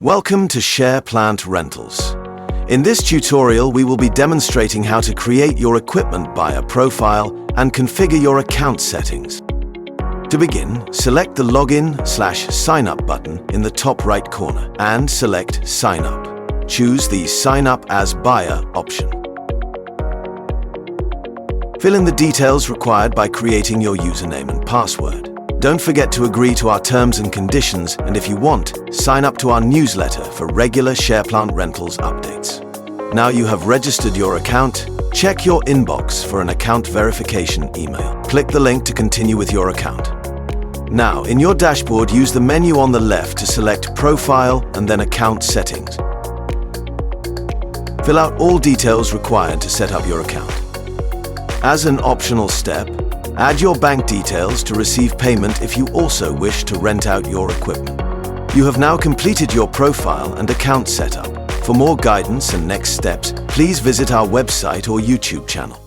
Welcome to Share Plant Rentals. In this tutorial, we will be demonstrating how to create your equipment buyer profile and configure your account settings. To begin, select the Login/Sign Up button in the top right corner and select Sign Up. Choose the Sign Up as Buyer option. Fill in the details required by creating your username and password. Don't forget to agree to our terms and conditions, and if you want, sign up to our newsletter for regular SharePlant Rentals updates. Now you have registered your account, check your inbox for an account verification email. Click the link to continue with your account. Now, in your dashboard, use the menu on the left to select Profile and then Account Settings. Fill out all details required to set up your account. As an optional step, add your bank details to receive payment if you also wish to rent out your equipment. You have now completed your profile and account setup. For more guidance and next steps, please visit our website or YouTube channel.